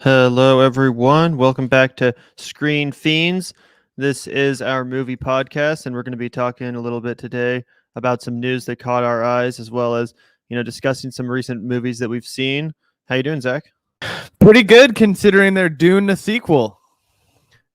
Hello, everyone. Welcome back to Screen Fiends. This is our movie podcast, and we're going to be talking a little bit today about some news that caught our eyes, as well as discussing some recent movies that we've seen. How you doing, Zach? Pretty good considering they're doing a sequel.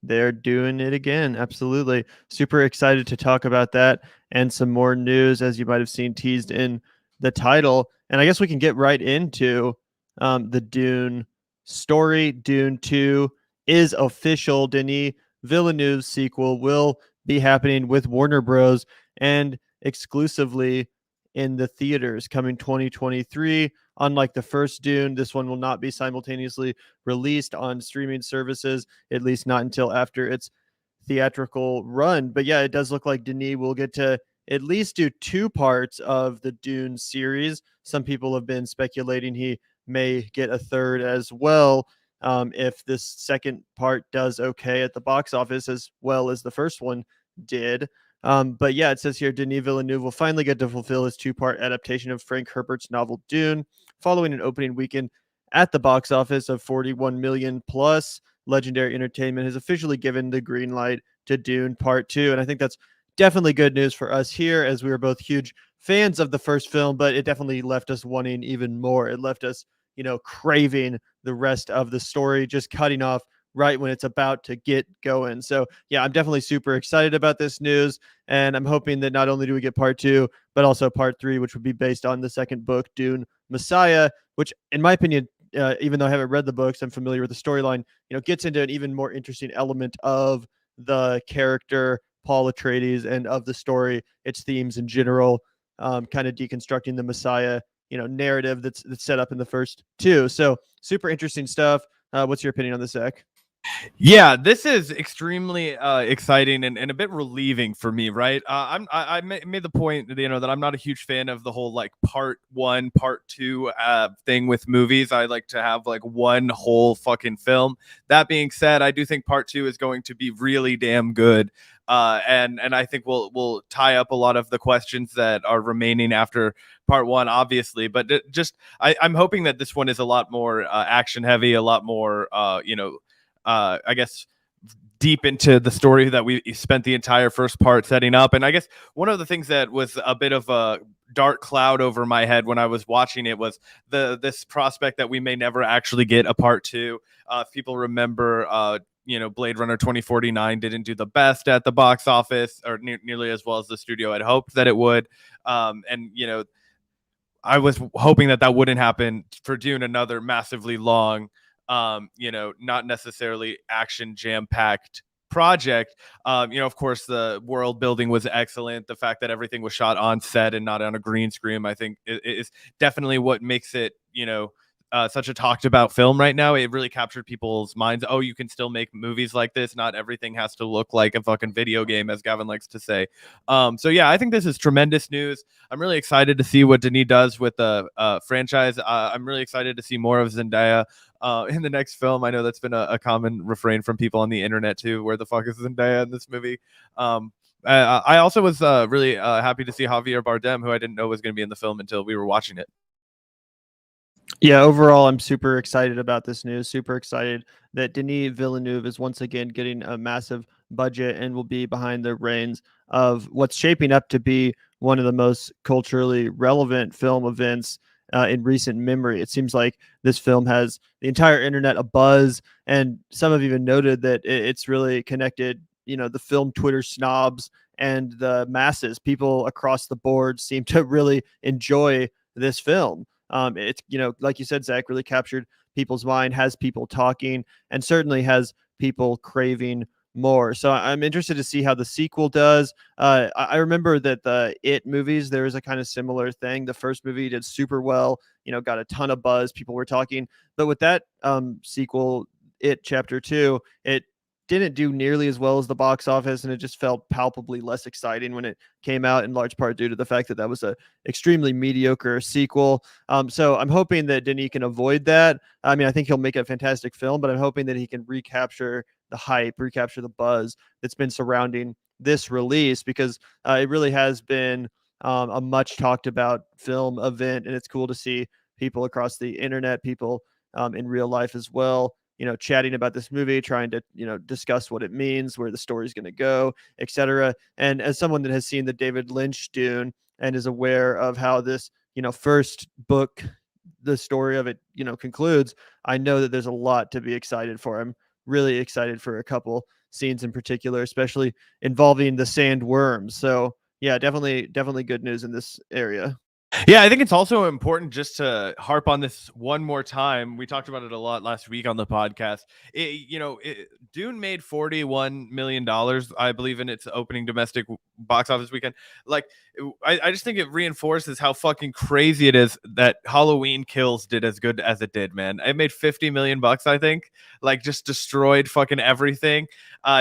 They're doing it again. Absolutely. Super excited to talk about that and some more news, as you might have seen teased in the title. And I guess we can get right into the Dune story. Dune 2 is official. Denis Villeneuve's sequel will be happening with Warner Bros. And exclusively in the theaters coming 2023. Unlike the first Dune, this one will not be simultaneously released on streaming services, at least not until after its theatrical run. But yeah, it does look like Denis will get to at least do two parts of the Dune series. Some people have been speculating he may get a third as well, if this second part does okay at the box office as well as the first one did. But yeah, it says here Denis Villeneuve will finally get to fulfill his two-part adaptation of Frank Herbert's novel Dune, following an opening weekend at the box office of 41 million plus. Legendary Entertainment has officially given the green light to Dune Part 2, and I think that's definitely good news for us here, as we were both huge fans of the first film, but it definitely left us wanting even more. It left us, craving the rest of the story, just cutting off right when it's about to get going. So yeah, I'm definitely super excited about this news, and I'm hoping that not only do we get part 2, but also part 3, which would be based on the second book, Dune Messiah, which in my opinion, even though I haven't read the books, I'm familiar with the storyline, gets into an even more interesting element of the character Paul Atreides and of the story, its themes in general, kind of deconstructing the Messiah narrative that's set up in the first two. So super interesting stuff. What's your opinion on this, Zach? Yeah, this is extremely exciting and a bit relieving for me, right? I made the point that I'm not a huge fan of the whole like part one, part two thing with movies. I like to have like one whole fucking film. That being said, I do think part two is going to be really damn good. And I think we'll tie up a lot of the questions that are remaining after part one, obviously. But I'm hoping that this one is a lot more action heavy, a lot more I guess deep into the story that we spent the entire first part setting up. And I guess one of the things that was a bit of a dark cloud over my head when I was watching it was this prospect that we may never actually get a part two. If people remember, Blade Runner 2049 didn't do the best at the box office, or nearly as well as the studio had hoped that it would. And I was hoping that wouldn't happen for Dune, another massively long, not necessarily action jam-packed project. Of course, the world building was excellent. The fact that everything was shot on set and not on a green screen, I think, is definitely what makes it, such a talked about film right now. It really captured people's minds. Oh, you can still make movies like this. Not everything has to look like a fucking video game, as Gavin likes to say. So yeah, I think this is tremendous news. I'm really excited to see what Denis does with the franchise. I'm really excited to see more of Zendaya in the next film. I know that's been a common refrain from people on the internet too. Where the fuck is Zendaya in this movie? I also was really happy to see Javier Bardem, who I didn't know was going to be in the film until we were watching it. Yeah, overall, I'm super excited about this news. Super excited that Denis Villeneuve is once again getting a massive budget and will be behind the reins of what's shaping up to be one of the most culturally relevant film events in recent memory. It seems like this film has the entire internet abuzz, and some have even noted that it's really connected, the film Twitter snobs and the masses. People across the board seem to really enjoy this film. It's, like you said, Zach, really captured people's mind, has people talking, and certainly has people craving more. So I'm interested to see how the sequel does. I remember that the It movies, there was a kind of similar thing. The first movie did super well, got a ton of buzz. People were talking. But with that sequel, It Chapter 2, it didn't do nearly as well as the box office, and it just felt palpably less exciting when it came out, in large part due to the fact that was a extremely mediocre sequel. So I'm hoping that Denis can avoid that. I mean, I think he'll make a fantastic film, but I'm hoping that he can recapture the hype, recapture the buzz that's been surrounding this release, because it really has been a much talked about film event, and it's cool to see people across the internet, people in real life as well, chatting about this movie, trying to discuss what it means, where the story's going to go, etc. And as someone that has seen the David Lynch Dune and is aware of how this first book, the story of it concludes, I know that there's a lot to be excited for. I'm really excited for a couple scenes in particular, especially involving the sandworms. So yeah, definitely good news in this area. Yeah, I think it's also important just to harp on this one more time. We talked about it a lot last week on the podcast. Dune made $41 million, I believe, in its opening domestic box office weekend. Like, I just think it reinforces how fucking crazy it is that Halloween Kills did as good as it did, man. It made 50 million bucks, I think. Like, just destroyed fucking everything.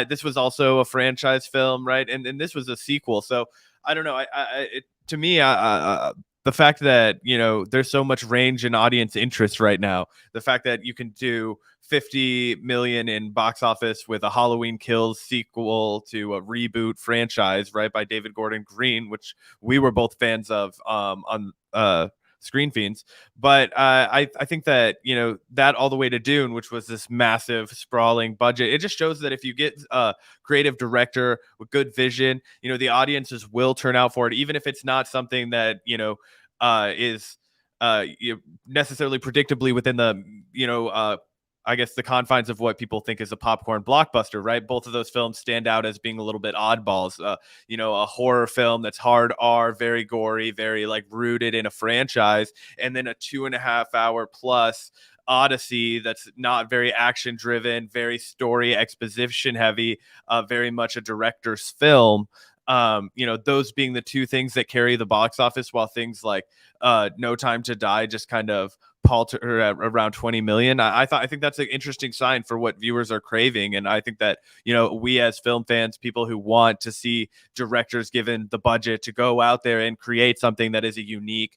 This was also a franchise film, right? And this was a sequel. So I don't know. To me, the fact that there's so much range in audience interest right now, the fact that you can do 50 million in box office with a Halloween Kills sequel to a reboot franchise, right, by David Gordon Green, which we were both fans of on Screen Fiends. But I think that that all the way to Dune, which was this massive sprawling budget, it just shows that if you get a creative director with good vision, the audiences will turn out for it, even if it's not something that is necessarily predictably within the I guess the confines of what people think is a popcorn blockbuster, right? Both of those films stand out as being a little bit oddballs. A horror film that's hard R, very gory, very like rooted in a franchise, and then a 2.5 hour plus Odyssey that's not very action driven, very story exposition heavy, very much a director's film. Those being the two things that carry the box office, while things like No Time to Die just kind of palter around 20 million. I think that's an interesting sign for what viewers are craving. And I think that, we as film fans, people who want to see directors given the budget to go out there and create something that is a unique,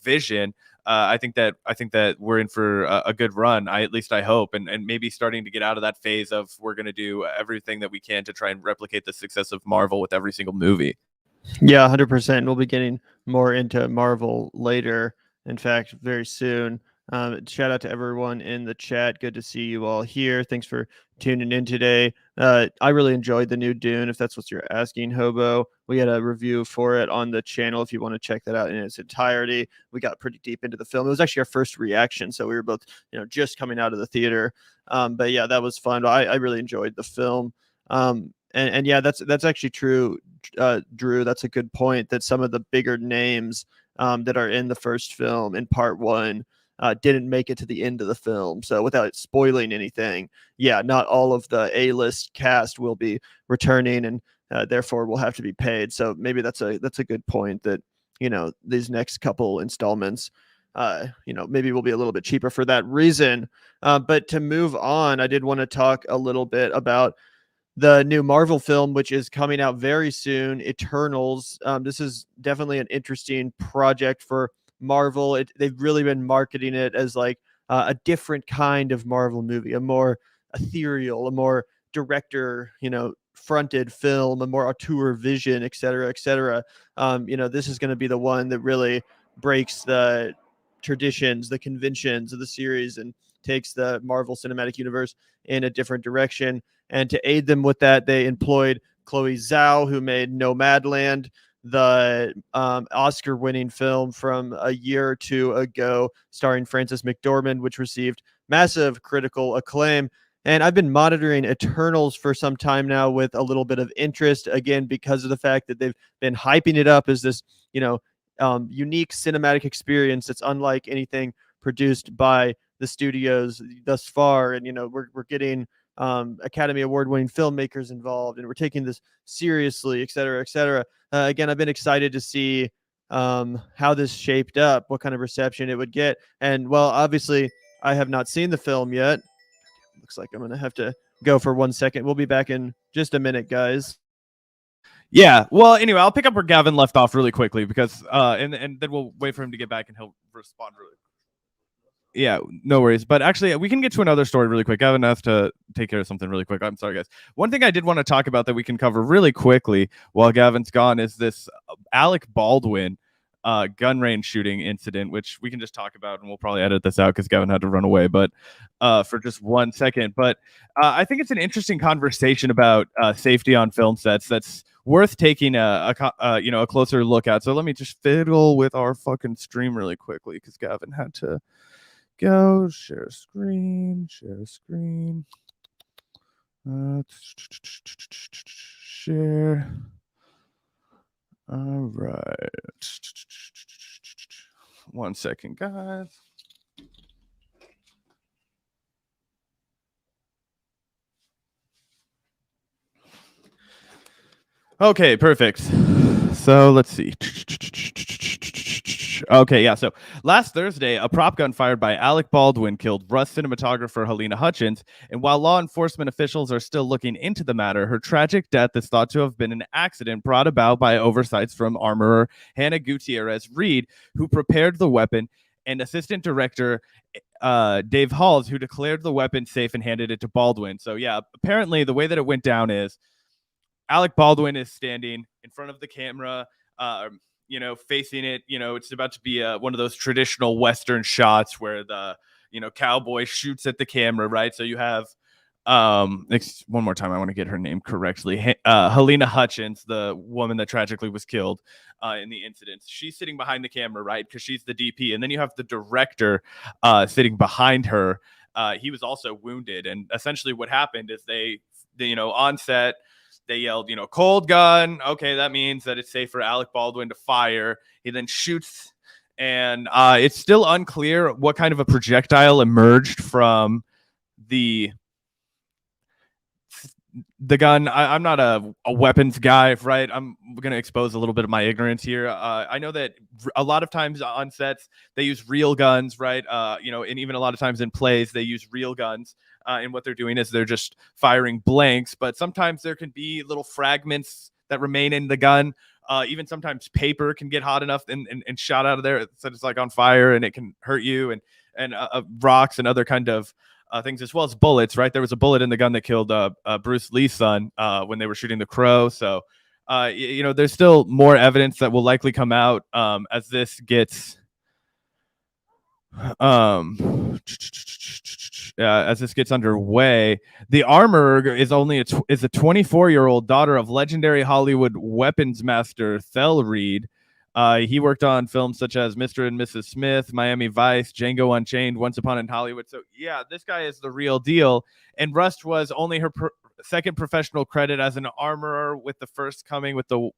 vision. I think that we're in for a good run. At least I hope, and maybe starting to get out of that phase of we're going to do everything that we can to try and replicate the success of Marvel with every single movie. Yeah, 100%. We'll be getting more into Marvel later. In fact, very soon. Shout out to everyone in the chat. Good to see you all here. Thanks for tuning in today. I really enjoyed the new Dune, if that's what you're asking, Hobo. We had a review for it on the channel if you want to check that out in its entirety. We got pretty deep into the film. It was actually our first reaction, so we were both just coming out of the theater. But yeah, that was fun. I really enjoyed the film. And yeah, that's actually true, Drew. That's a good point, that some of the bigger names that are in the first film in part one didn't make it to the end of the film. So without spoiling anything, yeah, not all of the A-list cast will be returning, and therefore will have to be paid. So maybe that's a good point, that these next couple installments maybe will be a little bit cheaper for that reason. But to move on, I did want to talk a little bit about the new Marvel film, which is coming out very soon, Eternals. This is definitely an interesting project for Marvel. They've really been marketing it as like a different kind of Marvel movie, a more ethereal, a more director, fronted film, a more auteur vision, et cetera, et cetera. This is going to be the one that really breaks the traditions, the conventions of the series, and takes the Marvel Cinematic Universe in a different direction. And to aid them with that, they employed Chloe Zhao, who made Nomadland, the Oscar-winning film from a year or two ago, starring Frances McDormand, which received massive critical acclaim. And I've been monitoring Eternals for some time now with a little bit of interest, again, because of the fact that they've been hyping it up as this, unique cinematic experience that's unlike anything produced by the studios thus far. And, we're getting Academy Award winning filmmakers involved, and we're taking this seriously, et cetera, et cetera. Again, I've been excited to see how this shaped up, what kind of reception it would get. And well, obviously I have not seen the film yet. Looks like I'm going to have to go for 1 second. We'll be back in just a minute, guys. Yeah. Well, anyway, I'll pick up where Gavin left off really quickly, because and then we'll wait for him to get back and he'll respond really. Yeah, no worries. But actually, we can get to another story really quick. Gavin has to take care of something really quick. I'm sorry, guys. One thing I did want to talk about that we can cover really quickly while Gavin's gone is this Alec Baldwin gun range shooting incident, which we can just talk about, and we'll probably edit this out because Gavin had to run away, but for just 1 second. But I think it's an interesting conversation about safety on film sets that's worth taking a closer look at. So let me just fiddle with our fucking stream really quickly because Gavin had to go. Share screen. Share. All right. 1 second, guys. Okay, perfect. So let's see. Okay, yeah. So last Thursday, a prop gun fired by Alec Baldwin killed Rust cinematographer Helena Hutchins. And while law enforcement officials are still looking into the matter, her tragic death is thought to have been an accident brought about by oversights from armorer Hannah Gutierrez Reed, who prepared the weapon, and assistant director Dave Halls, who declared the weapon safe and handed it to Baldwin. So yeah, apparently the way that it went down is Alec Baldwin is standing in front of the camera, facing it. It's about to be one of those traditional Western shots where the, cowboy shoots at the camera, right? So you have, one more time, I want to get her name correctly. Helena Hutchins, the woman that tragically was killed in the incident. She's sitting behind the camera, right? Because she's the DP. And then you have the director sitting behind her. He was also wounded. And essentially what happened is they on set, they yelled, cold gun. Okay, that means that it's safe for Alec Baldwin to fire. He then shoots, and it's still unclear what kind of a projectile emerged from the gun. I'm not a weapons guy, right? I'm going to expose a little bit of my ignorance here. I know that a lot of times on sets, they use real guns, right? And even a lot of times in plays, they use real guns. And what they're doing is they're just firing blanks, but sometimes there can be little fragments that remain in the gun. Even sometimes paper can get hot enough and shot out of there, so it's like on fire and it can hurt you, and rocks and other kind of things, as well as bullets, right? There was a bullet in the gun that killed Bruce Lee's son when they were shooting The Crow. So, there's still more evidence that will likely come out as this gets underway. The armorer is only a 24-year-old daughter of legendary Hollywood weapons master Thel Reed. He worked on films such as Mr. and Mrs. Smith, Miami Vice, Django Unchained, Once Upon in Hollywood. So yeah, this guy is the real deal. And Rust was only her second professional credit as an armorer, with the first coming with the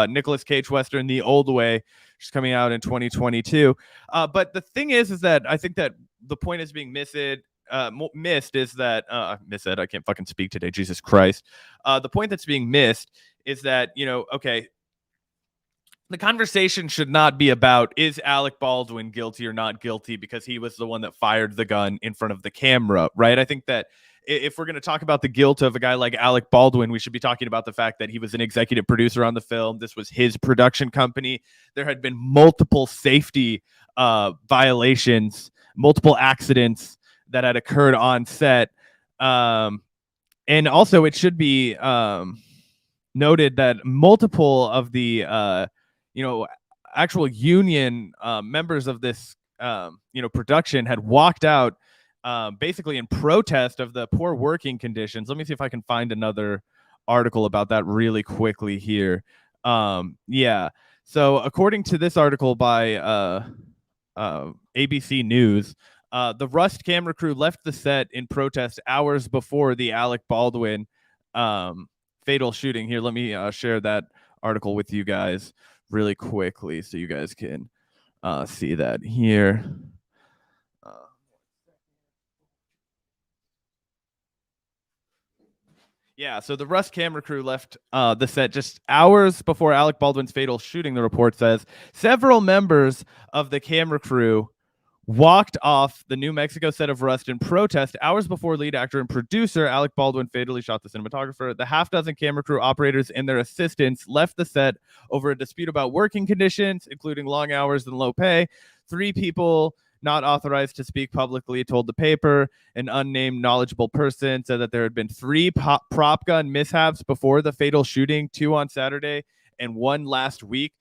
Nicolas Cage Western, The Old Way, which is coming out in 2022. But the thing is that I think that the point is being missed is that I can't fucking speak today, Jesus Christ. The point that's being missed is that, the conversation should not be about, is Alec Baldwin guilty or not guilty because he was the one that fired the gun in front of the camera, right? I think that if we're going to talk about the guilt of a guy like Alec Baldwin, we should be talking about the fact that he was an executive producer on the film. This was his production company. There had been multiple safety violations, multiple accidents that had occurred on set. And also it should be noted that multiple of the actual union members of this production had walked out basically in protest of the poor working conditions. Let me see if I can find another article about that really quickly here. So according to this article by ABC News, the Rust camera crew left the set in protest hours before the Alec Baldwin fatal shooting. Here, let me share that article with you guys really quickly so you guys can see that here. So the Rust camera crew left the set just hours before Alec Baldwin's fatal shooting, the report says. Several members of the camera crew walked off the New Mexico set of Rust in protest hours before lead actor and producer Alec Baldwin fatally shot the cinematographer. The half-dozen camera crew operators and their assistants left the set over a dispute about working conditions, including long hours and low pay. 3 people not authorized to speak publicly told the paper. An unnamed knowledgeable person said that there had been 3 prop gun mishaps before the fatal shooting, 2 on Saturday and 1 last week.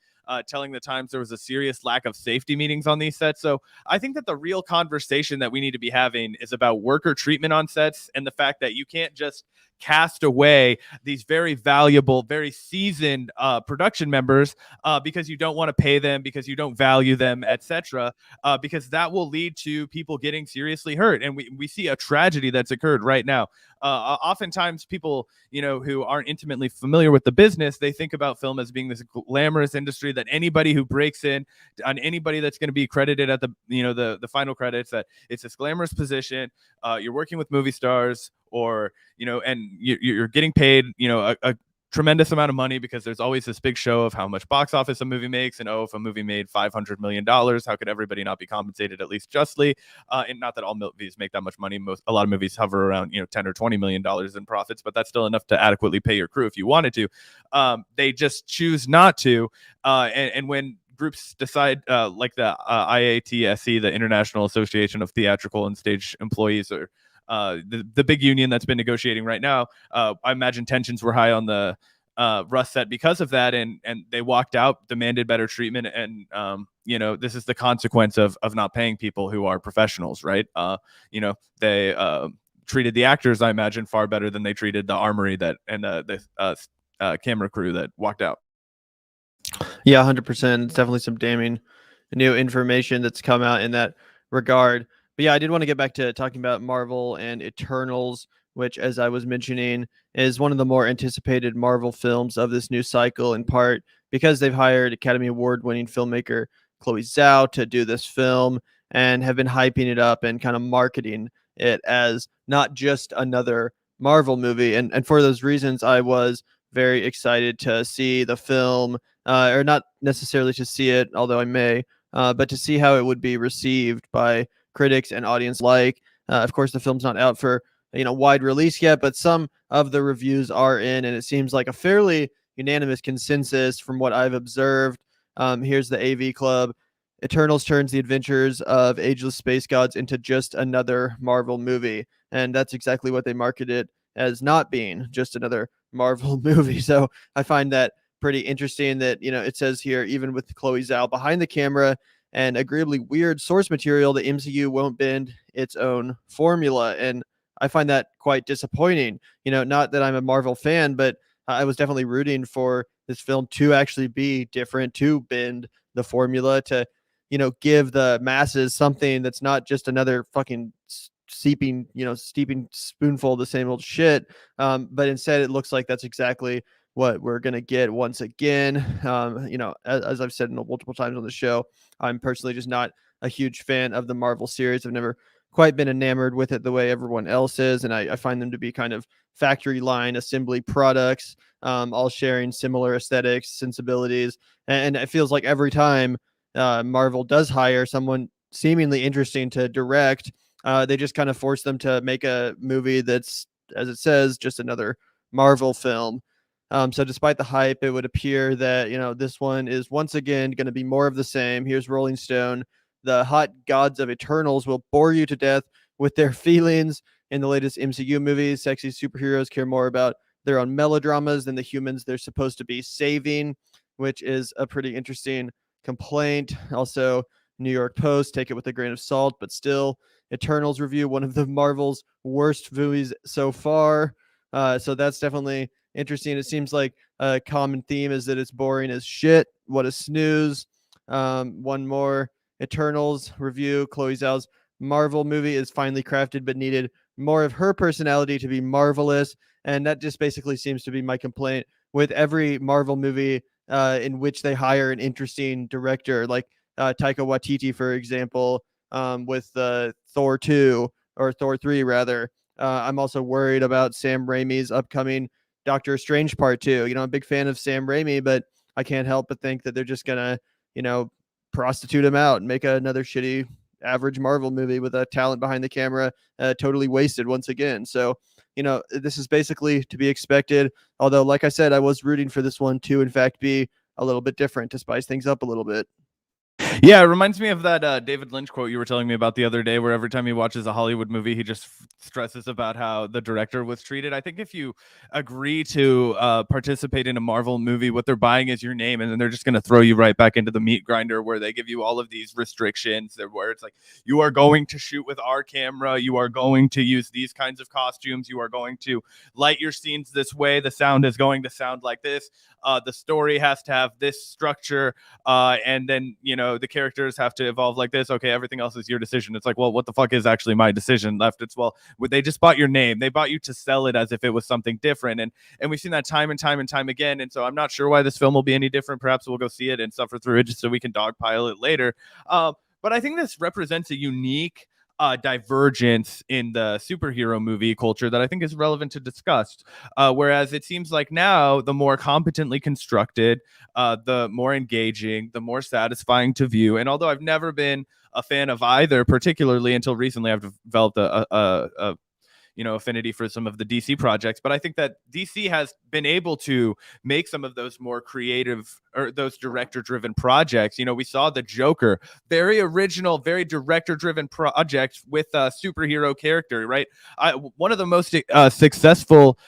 telling the Times there was a serious lack of safety meetings on these sets. So I think that the real conversation that we need to be having is about worker treatment on sets, and the fact that you can't just cast away these very valuable, very seasoned production members because you don't want to pay them, because you don't value them, etc. Because that will lead to people getting seriously hurt. And we see a tragedy that's occurred right now. Oftentimes people, who aren't intimately familiar with the business, they think about film as being this glamorous industry that anybody who breaks in, on anybody that's going to be credited at the, the final credits, that it's this glamorous position. You're working with movie stars, or, and you're getting paid, a tremendous amount of money, because there's always this big show of how much box office a movie makes. And if a movie made $500 million, how could everybody not be compensated at least justly? And not that all movies make that much money. A lot of movies hover around, $10 or $20 million in profits, but that's still enough to adequately pay your crew if you wanted to. They just choose not to. And when groups decide, like the IATSE, the International Association of Theatrical and Stage Employees, or the big union that's been negotiating right now, I imagine tensions were high on the Rust set because of that, and they walked out, demanded better treatment, and this is the consequence of not paying people who are professionals, right? They treated the actors, I imagine, far better than they treated the armory and the camera crew that walked out. Yeah, 100%. It's definitely some damning new information that's come out in that regard. But yeah, I did want to get back to talking about Marvel and Eternals, which, as I was mentioning, is one of the more anticipated Marvel films of this new cycle, in part because they've hired Academy Award-winning filmmaker Chloe Zhao to do this film, and have been hyping it up and kind of marketing it as not just another Marvel movie. And for those reasons, I was very excited to see the film, or not necessarily to see it, although I may, but to see how it would be received by critics and audience alike. Of course, the film's not out for wide release yet, but some of the reviews are in, and it seems like a fairly unanimous consensus from what I've observed. Here's the AV Club. Eternals turns the adventures of ageless space gods into just another Marvel movie, and that's exactly what they market it as, not being just another Marvel movie. So I find that pretty interesting that, it says here, even with Chloe Zhao behind the camera and agreeably weird source material, the MCU won't bend its own formula. And I find that quite disappointing. Not that I'm a Marvel fan, but I was definitely rooting for this film to actually be different, to bend the formula, to, give the masses something that's not just another fucking steeping spoonful of the same old shit. But instead, it looks like that's exactly what we're going to get once again. As I've said multiple times on the show, I'm personally just not a huge fan of the Marvel series. I've never quite been enamored with it the way everyone else is. And I find them to be kind of factory line assembly products, all sharing similar aesthetics, sensibilities. And it feels like every time Marvel does hire someone seemingly interesting to direct, they just kind of force them to make a movie that's, as it says, just another Marvel film. So despite the hype, it would appear that, this one is once again going to be more of the same. Here's Rolling Stone. The hot gods of Eternals will bore you to death with their feelings. In the latest MCU movies, sexy superheroes care more about their own melodramas than the humans they're supposed to be saving, which is a pretty interesting complaint. Also, New York Post, take it with a grain of salt, but still, Eternals review, one of the Marvel's worst movies so far. So that's definitely interesting. It seems like a common theme is that it's boring as shit. What a snooze. One more Eternals review. Chloe Zhao's Marvel movie is finely crafted, but needed more of her personality to be marvelous. And that just basically seems to be my complaint with every Marvel movie in which they hire an interesting director, like Taika Waititi, for example, with Thor 2 or Thor 3, rather. I'm also worried about Sam Raimi's upcoming Doctor Strange Part 2. I'm a big fan of Sam Raimi, but I can't help but think that they're just going to, prostitute him out and make another shitty average Marvel movie with a talent behind the camera totally wasted once again. So, this is basically to be expected. Although, like I said, I was rooting for this one to, in fact, be a little bit different, to spice things up a little bit. Yeah, it reminds me of that David Lynch quote you were telling me about the other day, where every time he watches a Hollywood movie, he just stresses about how the director was treated. I think if you agree to participate in a Marvel movie, what they're buying is your name, and then they're just going to throw you right back into the meat grinder, where they give you all of these restrictions, where it's like, you are going to shoot with our camera, you are going to use these kinds of costumes, you are going to light your scenes this way, the sound is going to sound like this, the story has to have this structure, and then the characters have to evolve like this. Okay, everything else is your decision. It's like, well, what the fuck is actually my decision left? It's, well, they just bought your name, they bought you to sell it as if it was something different, and we've seen that time and time and time again. And so I'm not sure why this film will be any different. Perhaps we'll go see it and suffer through it just so we can dogpile it later. But I think this represents a unique divergence in the superhero movie culture that I think is relevant to discuss. Whereas it seems like now the more competently constructed, the more engaging, the more satisfying to view. And although I've never been a fan of either, particularly until recently, I've developed a affinity for some of the DC projects. But I think that DC has been able to make some of those more creative, or those director driven projects. We saw the Joker, very original, very director driven project with a superhero character, right? One of the most successful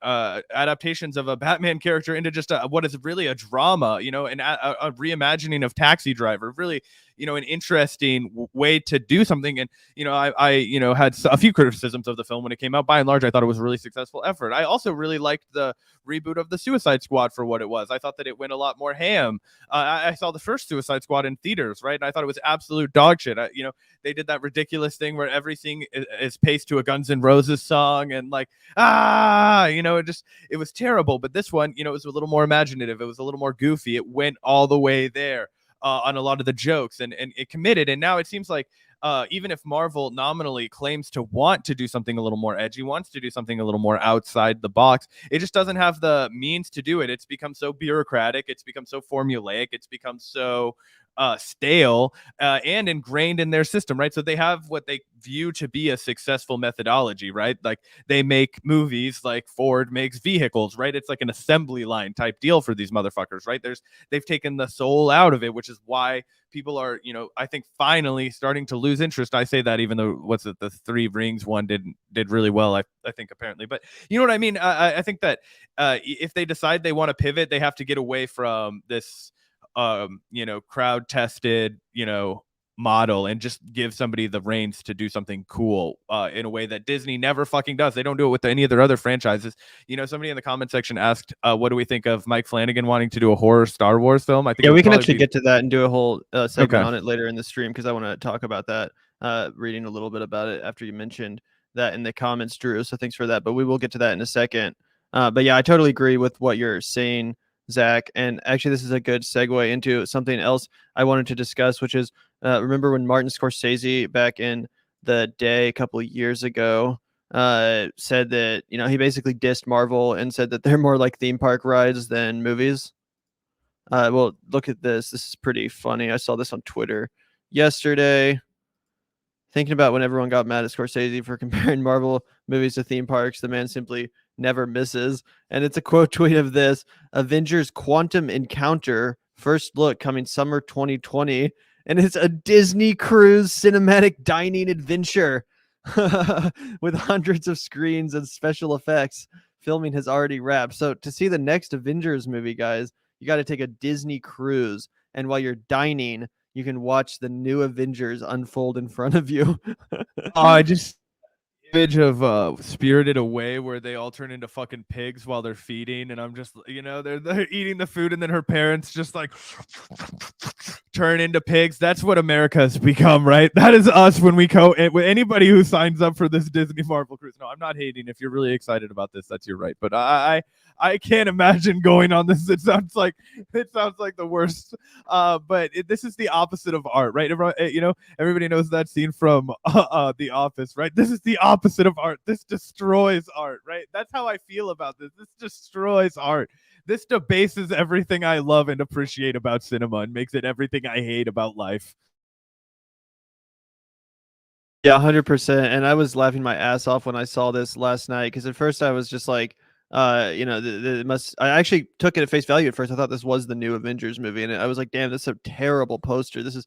adaptations of a Batman character into just what is really a drama, and a reimagining of Taxi Driver, really, an interesting way to do something. And I had a few criticisms of the film when it came out. By and large, I thought it was a really successful effort. I also really liked the reboot of the Suicide Squad for what it was. I thought that it went a lot more ham. I saw the first Suicide Squad in theaters, right? And I thought it was absolute dog shit. They did that ridiculous thing where everything is paced to a Guns N' Roses song, and like, it was terrible. But this one, it was a little more imaginative. It was a little more goofy. It went all the way there on a lot of the jokes, and it committed. And now it seems like even if Marvel nominally claims to want to do something a little more edgy, wants to do something a little more outside the box, it just doesn't have the means to do it. It's become so bureaucratic. It's become so formulaic. It's become so stale and ingrained in their system, right? So they have what they view to be a successful methodology, right? Like, they make movies like Ford makes vehicles, right? It's like an assembly line type deal for these motherfuckers, right? They've taken the soul out of it, which is why people are, I think, finally starting to lose interest. I say that even though, what's it, the Three Rings one did really well, I think, apparently. But you know what I mean? I think that if they decide they want to pivot, they have to get away from this crowd tested, model, and just give somebody the reins to do something cool in a way that Disney never fucking does. They don't do it with any of their other franchises. Somebody in the comment section asked, what do we think of Mike Flanagan wanting to do a horror Star Wars film? I think We can actually get to that and do a whole segment Okay. on it later in the stream, because I want to talk about that, reading a little bit about it after you mentioned that in the comments, Drew. So thanks for that. But we will get to that in a second. But yeah, I totally agree with what you're saying, Zach. And actually, this is a good segue into something else I wanted to discuss, which is remember when Martin Scorsese back in the day a couple of years ago said that, he basically dissed Marvel and said that they're more like theme park rides than movies. Well, look at this. This is pretty funny. I saw this on Twitter yesterday. Thinking about when everyone got mad at Scorsese for comparing Marvel movies to theme parks, the man simply never misses. And it's a quote tweet of this: Avengers Quantum Encounter, first look coming summer 2020. And it's a Disney cruise cinematic dining adventure with hundreds of screens and special effects. Filming has already wrapped. So to see the next Avengers movie, guys, you got to take a Disney cruise. And while you're dining, you can watch the new Avengers unfold in front of you. I just image of Spirited Away, where they all turn into fucking pigs while they're feeding, and I'm just, they're eating the food, and then her parents just like turn into pigs. That's what America has become, right? That is us when we go with anybody who signs up for this Disney Marvel cruise. No, I'm not hating. If you're really excited about this, that's your right. But I can't imagine going on this. It sounds like the worst. But this is the opposite of art, right? Everybody knows that scene from The Office, right? This is the opposite of art. This destroys art, right? That's how I feel about this. This destroys art. This debases everything I love and appreciate about cinema and makes it everything I hate about life. Yeah, 100%. And I was laughing my ass off when I saw this last night, because at first I was just like, it must. I actually took it at face value at first. I thought this was the new Avengers movie, and I was like, damn, this is a terrible poster. This is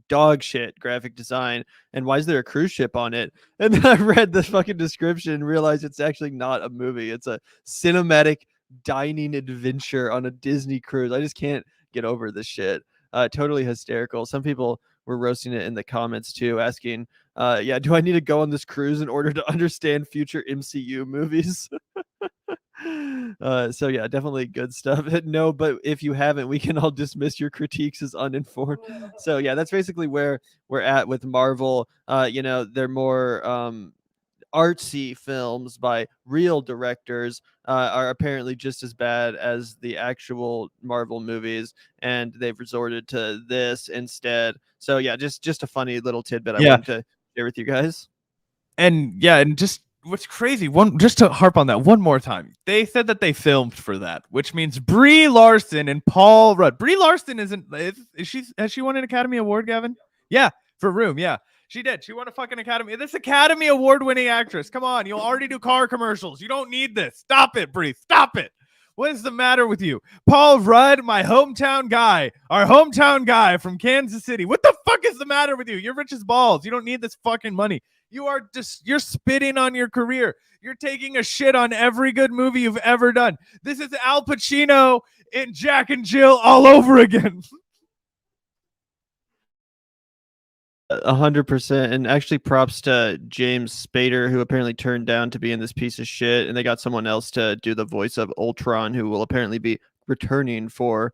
dog shit graphic design. And why is there a cruise ship on it? And then I read the fucking description and realized it's actually not a movie. It's a cinematic dining adventure on a Disney cruise. I just can't get over this shit. Totally hysterical. Some people were roasting it in the comments too, asking, yeah, do I need to go on this cruise in order to understand future MCU movies? So yeah, definitely good stuff. No, but if you haven't, we can all dismiss your critiques as uninformed. So yeah, that's basically where we're at with Marvel. They're more artsy films by real directors are apparently just as bad as the actual Marvel movies, and they've resorted to this instead. So yeah, just a funny little tidbit I wanted to share with you guys. And just what's crazy, just to harp on that one more time, they said that they filmed for that, which means Brie Larson and Paul Rudd. Brie Larson has she won an Academy Award, Gavin? Yeah, for Room. Yeah, she did. She won a fucking Academy. This Academy Award winning actress. Come on, you'll already do car commercials. You don't need this. Stop it, Brie. Stop it. What is the matter with you? Paul Rudd, my hometown guy, our hometown guy from Kansas City. What the fuck is the matter with you? You're rich as balls. You don't need this fucking money. You're spitting on your career. You're taking a shit on every good movie you've ever done. This is Al Pacino in Jack and Jill all over again. 100%. And actually props to James Spader, who apparently turned down to be in this piece of shit, and they got someone else to do the voice of Ultron, who will apparently be returning for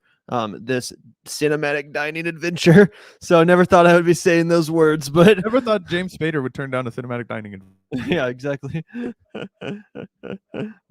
this cinematic dining adventure. So I never thought I would be saying those words, but never thought James Spader would turn down a cinematic dining adventure. Yeah, exactly.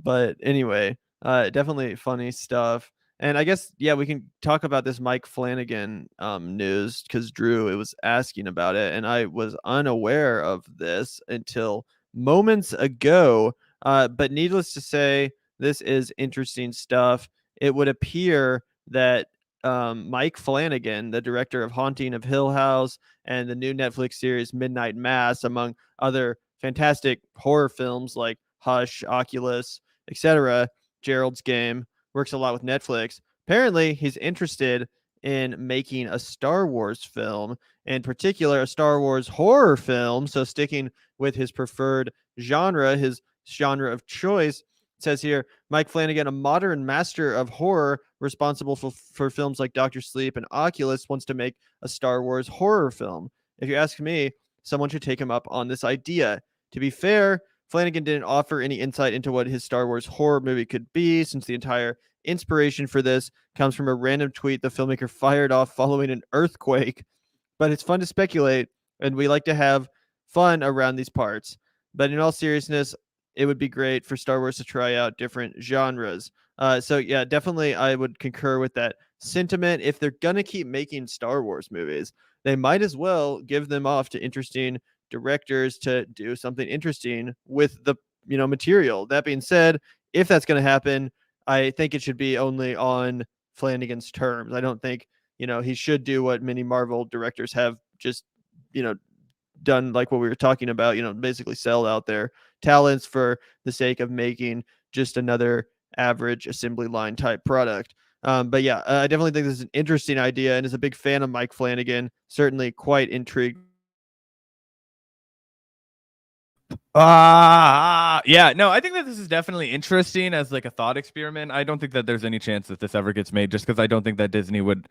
But anyway, definitely funny stuff. And I guess, yeah, we can talk about this Mike Flanagan news, because Drew it was asking about it, and I was unaware of this until moments ago. But needless to say, this is interesting stuff. It would appear that Mike Flanagan, the director of Haunting of Hill House and the new Netflix series Midnight Mass, among other fantastic horror films like Hush, Oculus, etc., Gerald's Game, works a lot with Netflix. Apparently, he's interested in making a Star Wars film, in particular, a Star Wars horror film. So, sticking with his preferred genre, his genre of choice. It says here, Mike Flanagan, a modern master of horror responsible for films like Doctor Sleep and Oculus, wants to make a Star Wars horror film. If you ask me, someone should take him up on this idea. To be fair, Flanagan didn't offer any insight into what his Star Wars horror movie could be, since the entire inspiration for this comes from a random tweet the filmmaker fired off following an earthquake. But it's fun to speculate, and we like to have fun around these parts. But in all seriousness, it would be great for Star Wars to try out different genres. So yeah, definitely I would concur with that sentiment. If they're gonna keep making Star Wars movies, they might as well give them off to interesting directors to do something interesting with the material. That being said, if that's going to happen, I think it should be only on Flanagan's terms. I don't think he should do what many Marvel directors have just done, like what we were talking about. Basically sell out their talents for the sake of making just another average assembly line type product. But yeah, I definitely think this is an interesting idea, and as a big fan of Mike Flanagan, certainly quite intrigued. Yeah, no, I think that this is definitely interesting as like a thought experiment. I don't think that there's any chance that this ever gets made, just because I don't think that Disney would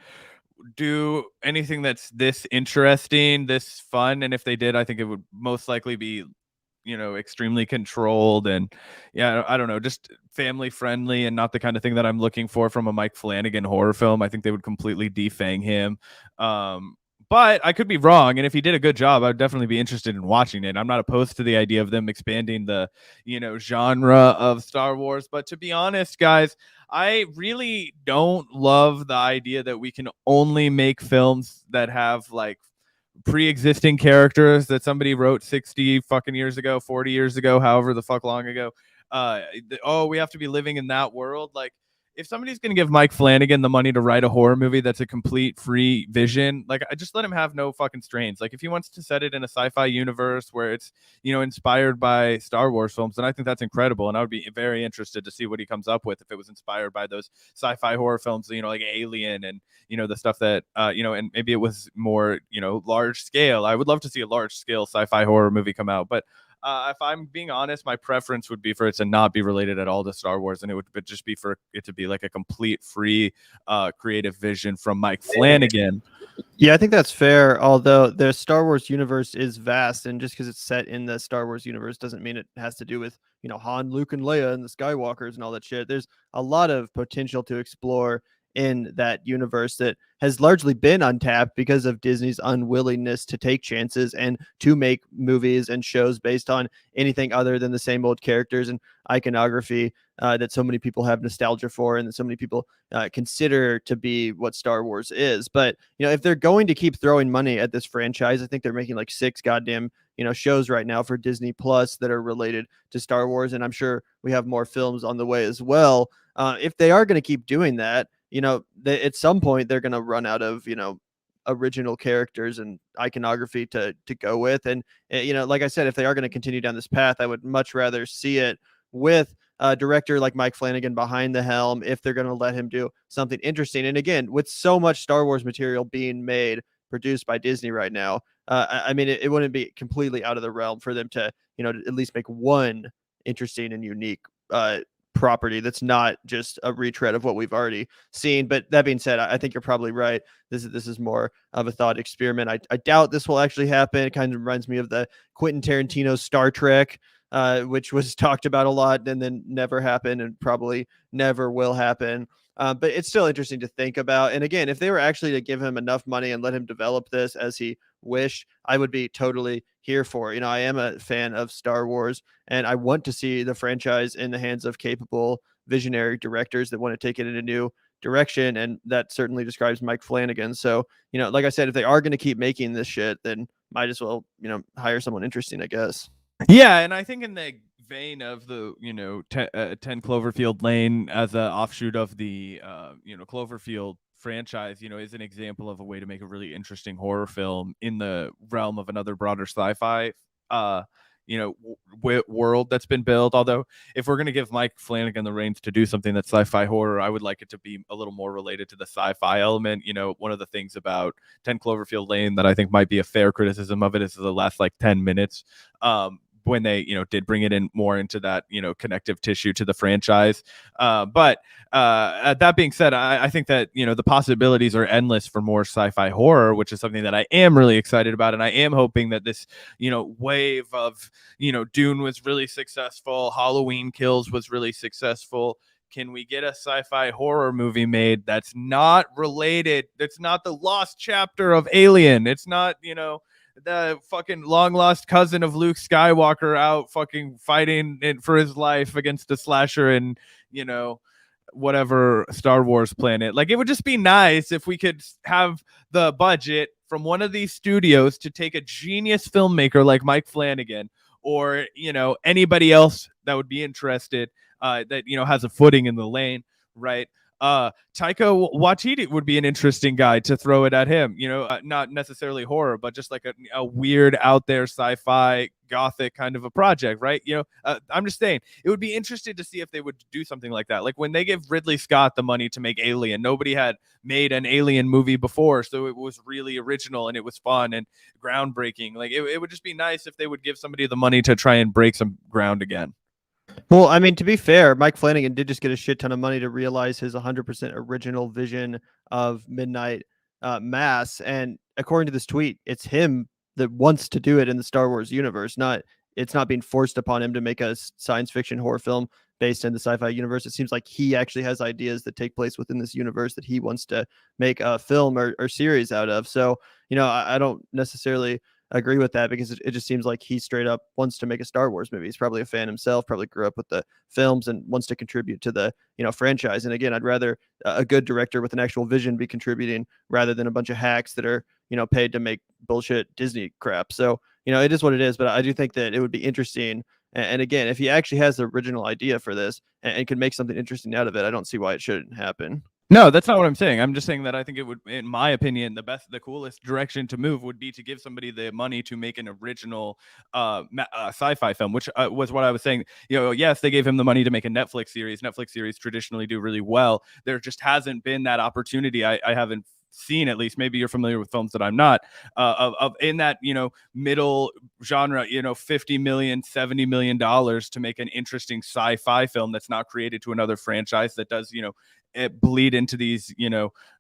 do anything that's this interesting, this fun. And if they did, I think it would most likely be, extremely controlled and I don't know, just family friendly, and not the kind of thing that I'm looking for from a Mike Flanagan horror film. I think they would completely defang him. But I could be wrong, and if he did a good job, I would definitely be interested in watching it. I'm not opposed to the idea of them expanding the, genre of Star Wars. But to be honest, guys, I really don't love the idea that we can only make films that have like pre-existing characters that somebody wrote 60 fucking years ago, 40 years ago, however the fuck long ago. We have to be living in that world. Like, if somebody's going to give Mike Flanagan the money to write a horror movie that's a complete free vision, like I just let him have no fucking strains. Like if he wants to set it in a sci-fi universe where it's, inspired by Star Wars films, then I think that's incredible. And I would be very interested to see what he comes up with if it was inspired by those sci-fi horror films, like Alien and, the stuff that, and maybe it was more, large scale. I would love to see a large scale sci-fi horror movie come out. But if I'm being honest, my preference would be for it to not be related at all to Star Wars, and it would just be for it to be like a complete free creative vision from Mike Flanagan. Yeah, I think that's fair. Although the Star Wars universe is vast, and just because it's set in the Star Wars universe doesn't mean it has to do with, Han, Luke, and Leia and the Skywalkers and all that shit. There's a lot of potential to explore in that universe that has largely been untapped because of Disney's unwillingness to take chances and to make movies and shows based on anything other than the same old characters and iconography that so many people have nostalgia for and that so many people consider to be what Star Wars is. But, if they're going to keep throwing money at this franchise, I think they're making like 6 goddamn shows right now for Disney Plus that are related to Star Wars, and I'm sure we have more films on the way as well. If they are going to keep doing that, at some point they're going to run out of, original characters and iconography to go with. And, like I said, if they are going to continue down this path, I would much rather see it with a director like Mike Flanagan behind the helm if they're going to let him do something interesting. And again, with so much Star Wars material being made, produced by Disney right now, I mean, it wouldn't be completely out of the realm for them to, at least make one interesting and unique property that's not just a retread of what we've already seen. But that being said, I think you're probably right. This is more of a thought experiment. I doubt this will actually happen. It kind of reminds me of the Quentin Tarantino Star Trek, which was talked about a lot and then never happened and probably never will happen. But it's still interesting to think about. And again, if they were actually to give him enough money and let him develop this as he wished, I would be totally here for it. I am a fan of Star Wars, and I want to see the franchise in the hands of capable, visionary directors that want to take it in a new direction. And that certainly describes Mike Flanagan. So, like I said, if they are going to keep making this shit, then might as well, hire someone interesting, I guess. Yeah, and I think in the vein of the 10 Cloverfield Lane as an offshoot of the Cloverfield franchise, is an example of a way to make a really interesting horror film in the realm of another broader sci-fi world that's been built. Although if we're going to give Mike Flanagan the reins to do something that's sci-fi horror, I would like it to be a little more related to the sci-fi element. One of the things about 10 Cloverfield Lane that I think might be a fair criticism of it is the last like 10 minutes when they did bring it in more into that connective tissue to the franchise. But that being said, I think that the possibilities are endless for more sci-fi horror, which is something that I am really excited about. And I am hoping that this wave of Dune was really successful, Halloween Kills was really successful. Can we get a sci-fi horror movie made that's not related, that's not the lost chapter of Alien, it's not the fucking long lost cousin of Luke Skywalker out fucking fighting for his life against a slasher in whatever Star Wars planet? Like, it would just be nice if we could have the budget from one of these studios to take a genius filmmaker like Mike Flanagan or anybody else that would be interested that has a footing in the lane, right? Taika Waititi would be an interesting guy to throw it at him, not necessarily horror, but just like a weird out there sci-fi gothic kind of a project, right? I'm just saying it would be interesting to see if they would do something like that. Like when they give Ridley Scott the money to make Alien, nobody had made an Alien movie before, so it was really original and it was fun and groundbreaking. Like it would just be nice if they would give somebody the money to try and break some ground again. Well, I mean, to be fair, Mike Flanagan did just get a shit ton of money to realize his 100% original vision of Midnight Mass. And according to this tweet, it's him that wants to do it in the Star Wars universe. It's not being forced upon him to make a science fiction horror film based in the sci-fi universe. It seems like he actually has ideas that take place within this universe that he wants to make a film or series out of. So, I don't necessarily agree with that because it just seems like he straight up wants to make a Star Wars movie. He's probably a fan himself, probably grew up with the films and wants to contribute to the, franchise. And again, I'd rather a good director with an actual vision be contributing rather than a bunch of hacks that are, paid to make bullshit Disney crap. So, it is what it is, but I do think that it would be interesting And again, if he actually has the original idea for this and can make something interesting out of it, I don't see why it shouldn't happen. No, that's not what I'm saying. I'm just saying that I think it would, in my opinion, the coolest direction to move would be to give somebody the money to make an original sci-fi film, which was what I was saying. Yes, they gave him the money to make a Netflix series. Netflix series traditionally do really well. There just hasn't been that opportunity. I haven't seen, at least. Maybe you're familiar with films that I'm not, of in that middle genre, 50 million, 70 million dollars to make an interesting sci-fi film that's not created to another franchise, that does it bleed into these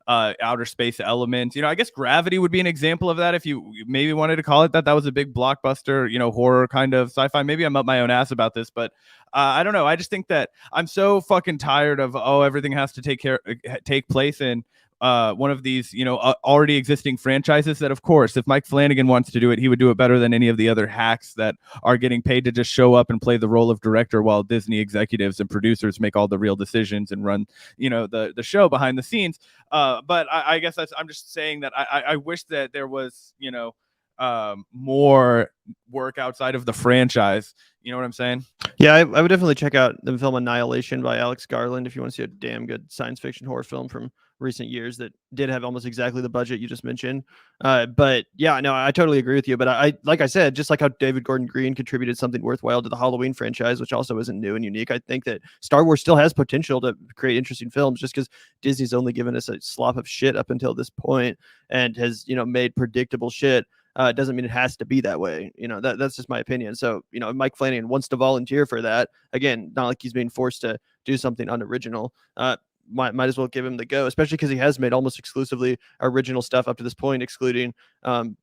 outer space elements. I guess Gravity would be an example of that, if you maybe wanted to call it that. That was a big blockbuster, horror kind of sci-fi. Maybe I'm up my own ass about this, but I don't know. I just think that I'm so fucking tired of everything has to take place in one of these, already existing franchises, that of course, if Mike Flanagan wants to do it, he would do it better than any of the other hacks that are getting paid to just show up and play the role of director, while Disney executives and producers make all the real decisions and run, the show behind the scenes. But I guess I'm just saying that I wish that there was, more work outside of the franchise. You know what I'm saying? Yeah, I would definitely check out the film Annihilation by Alex Garland if you want to see a damn good science fiction horror film from recent years that did have almost exactly the budget you just mentioned. But yeah, no, I totally agree with you. But I like I said, just like how David Gordon Green contributed something worthwhile to the Halloween franchise, which also isn't new and unique, I think that Star Wars still has potential to create interesting films, just because Disney's only given us a slop of shit up until this point and has, made predictable shit. Doesn't mean it has to be that way. That's just my opinion. So, Mike Flanagan wants to volunteer for that. Again, not like he's being forced to do something unoriginal. Might as well give him the go, especially because he has made almost exclusively original stuff up to this point, excluding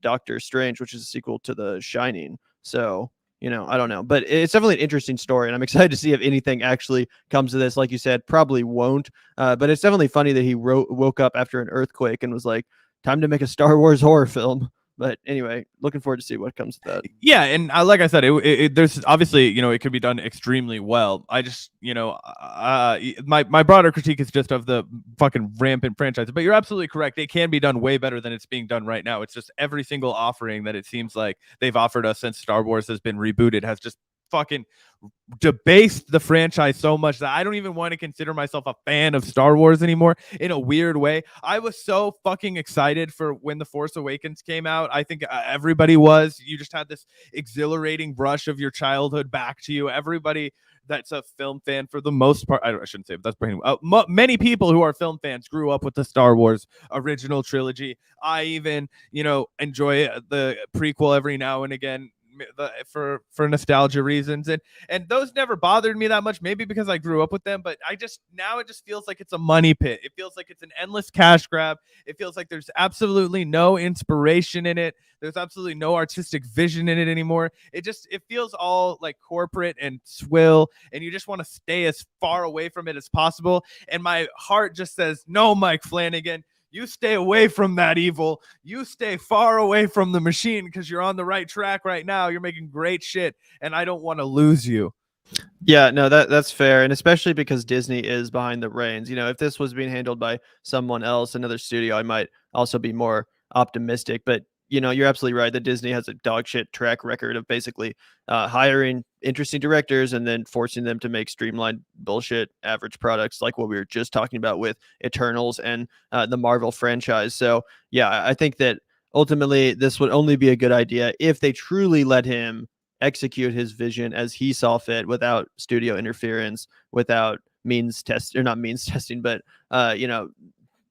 Doctor Strange, which is a sequel to The Shining. So, I don't know, but it's definitely an interesting story, and I'm excited to see if anything actually comes of this. Like you said, probably won't, but it's definitely funny that he woke up after an earthquake and was like, time to make a Star Wars horror film. But anyway, looking forward to see what comes of that. Yeah, and like I said, there's obviously, it could be done extremely well. I just, my broader critique is just of the fucking rampant franchise. But you're absolutely correct. It can be done way better than it's being done right now. It's just every single offering that it seems like they've offered us since Star Wars has been rebooted has just fucking debased the franchise so much that I don't even want to consider myself a fan of Star Wars anymore, in a weird way. I was so fucking excited for when The Force Awakens came out. I think everybody was. You just had this exhilarating brush of your childhood back to you. Everybody that's a film fan, for the most part, I shouldn't say, but that's pretty many people who are film fans grew up with the Star Wars original trilogy. I even, enjoy the prequel every now and again, for nostalgia reasons, and those never bothered me that much, maybe because I grew up with them. But now it just feels like it's a money pit. It feels like it's an endless cash grab. It feels like there's absolutely no inspiration in it. There's absolutely no artistic vision in it anymore. It feels all like corporate and swill, and you just want to stay as far away from it as possible. And my heart just says, no, Mike Flanagan, you stay away from that evil. You stay far away from the machine, because you're on the right track right now. You're making great shit, and I don't want to lose you. Yeah, no, that's fair, and especially because Disney is behind the reins. If this was being handled by someone else, another studio, I might also be more optimistic. But you're absolutely right that Disney has a dog shit track record of basically hiring interesting directors and then forcing them to make streamlined bullshit average products, like what we were just talking about with Eternals and the Marvel franchise. So yeah, I think that ultimately this would only be a good idea if they truly let him execute his vision as he saw fit, without studio interference, without means test or not means testing, but